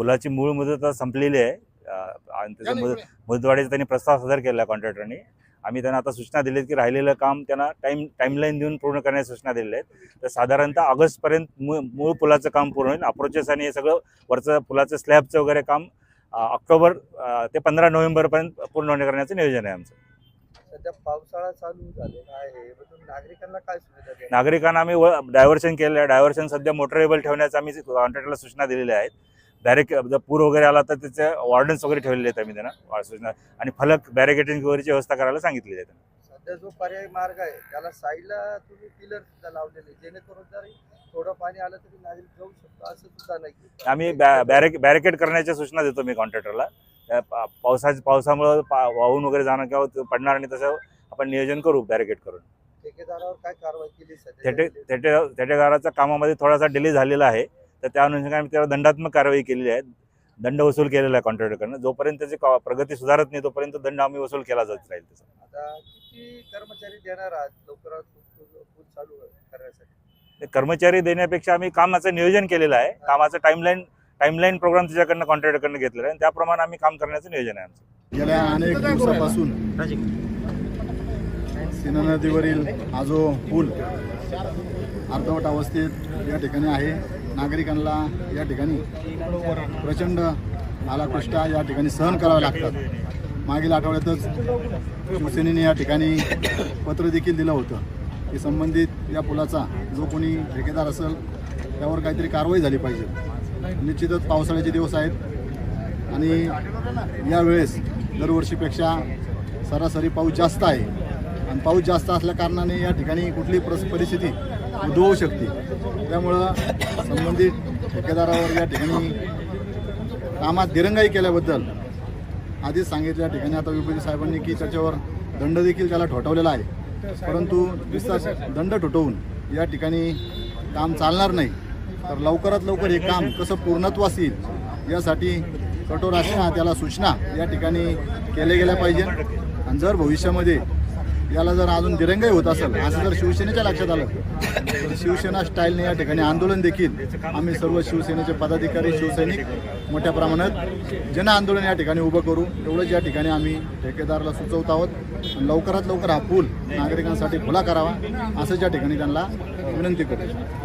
पुलाची मूळ मुदत आता संपलेली आहे आणि त्याच्या मुदतवाढीचा त्यांनी प्रस्ताव सादर केला कॉन्ट्रॅक्टरनी. आम्ही त्यांना आता सूचना दिलीत की राहिलेलं काम त्यांना टाईमलाईन देऊन पूर्ण करण्याची सूचना दिलेल्या आहेत. तर साधारणतः ऑगस्टपर्यंत मूळ पुलाचं काम पूर्ण होईल. अप्रोचेस आणि हे सगळं वरचं पुलाचं स्लॅबचं वगैरे काम ऑक्टोबर ते 15 नोव्हेंबरपर्यंत पूर्ण करण्याचं नियोजन आहे आमचं. सध्या पावसाळा चालू झालेला आहे, नागरिकांना काय सुविधा द्याल? नागरिकांना आम्ही डायव्हर्शन केलेलं आहे. डायव्हर्शन सध्या मोटरेबल ठेवण्याचं आम्ही कॉन्ट्रॅक्टरला सूचना दिलेल्या आहेत. डायरेक्ट जर पूर वगैरे आला तर त्याचे वॉर्डन्स वगैरे ठेवलेले आहेत आम्ही त्यांना सूचना, आणि फलक बॅरिकेडिंग वगैरेची व्यवस्था करायला सांगितलेली आहे त्यांना. सध्या जो पर्यायी मार्ग आहे त्याला साईडला तुम्ही पिलर सुद्धा लावलेले, जेणेकरून जर थोडं पाणी आलं तरी नागरिक जाऊ शकतो, असं सुद्धा नाही. आम्ही बॅरिकेड करण्याच्या सूचना देतो मी कॉन्ट्रॅक्टरला. पावसामुळे वाहून वगैरे जाणं किंवा पडणार आणि तसं आपण नियोजन करू बॅरिकेड करून. ठेकेदारावर काय कारवाई केली सध्या? ठेकेदाराच्या कामामध्ये थोडासा डिले झालेला आहे, तर त्या अनुषंगाने त्याला दंडात्मक कारवाई केलेली आहे. दंड वसूल केलेला आहे कॉन्ट्रॅक्टरकडनं. जोपर्यंत त्याची प्रगती सुधारत नाही तोपर्यंत दंड आम्ही वसूल केला जात राहील. त्याचा आता किती कर्मचारी देणार आहात लवकरात पूल चालू करण्यासाठी? कर्मचारी देण्यापेक्षा आम्ही कामाचं नियोजन केलेलं आहे. कामाचं टाइमलाईन प्रोग्राम त्याच्याकडनं कॉन्ट्रॅक्टरकडनं घेतलेला आहे. त्याप्रमाणे आम्ही काम करण्याचं नियोजन आहे आमचं. गेल्या अनेक दिवसापासून सीना नदीवरील हा जो पूल अर्धवट अवस्थेत या ठिकाणी आहे. नागरिकांना या ठिकाणी प्रचंड नालाकृष्टा या ठिकाणी सहन कराव्या लागतात. मागील आठवड्यातच शिवसेनेने या ठिकाणी पत्र देखील दिलं होतं की संबंधित या पुलाचा जो कोणी ठेकेदार असेल त्यावर काहीतरी कारवाई झाली पाहिजे. निश्चितच पावसाळ्याचे दिवस आहेत आणि यावेळेस दरवर्षीपेक्षा सरासरी पाऊस जास्त आहे आणि पाऊस जास्त असल्या कारणाने या ठिकाणी कुठली परिस्थिती उद्भवू शकते. त्यामुळं संबंधित ठेकेदारावर या ठिकाणी कामात दिरंगाई केल्याबद्दल आधीच सांगितलं. या ठिकाणी आता विपरीत साहेबांनी की त्याच्यावर दंड देखील त्याला ठोठावलेला आहे, परंतु नुसता दंड ठोठवून या ठिकाणी काम चालणार नाही. तर लवकरात लवकर हे काम कसं पूर्णत्वास येईल यासाठी कठोर अशा त्याला सूचना या ठिकाणी केल्या गेल्या पाहिजे. आणि जर भविष्यामध्ये याला जर अजून दिरंगाई होत असेल असं जर शिवसेनेच्या लक्षात आलं तर शिवसेना स्टाईलने या ठिकाणी आंदोलन देखील आम्ही सर्व शिवसेनेचे पदाधिकारी शिवसैनिक मोठ्या प्रमाणात जन आंदोलन या ठिकाणी उभं करू. एवढंच या ठिकाणी आम्ही ठेकेदाराला सुचवत आहोत. लवकरात लवकर हा पूल नागरिकांसाठी खुला करावा असंच या ठिकाणी त्यांना विनंती करतो.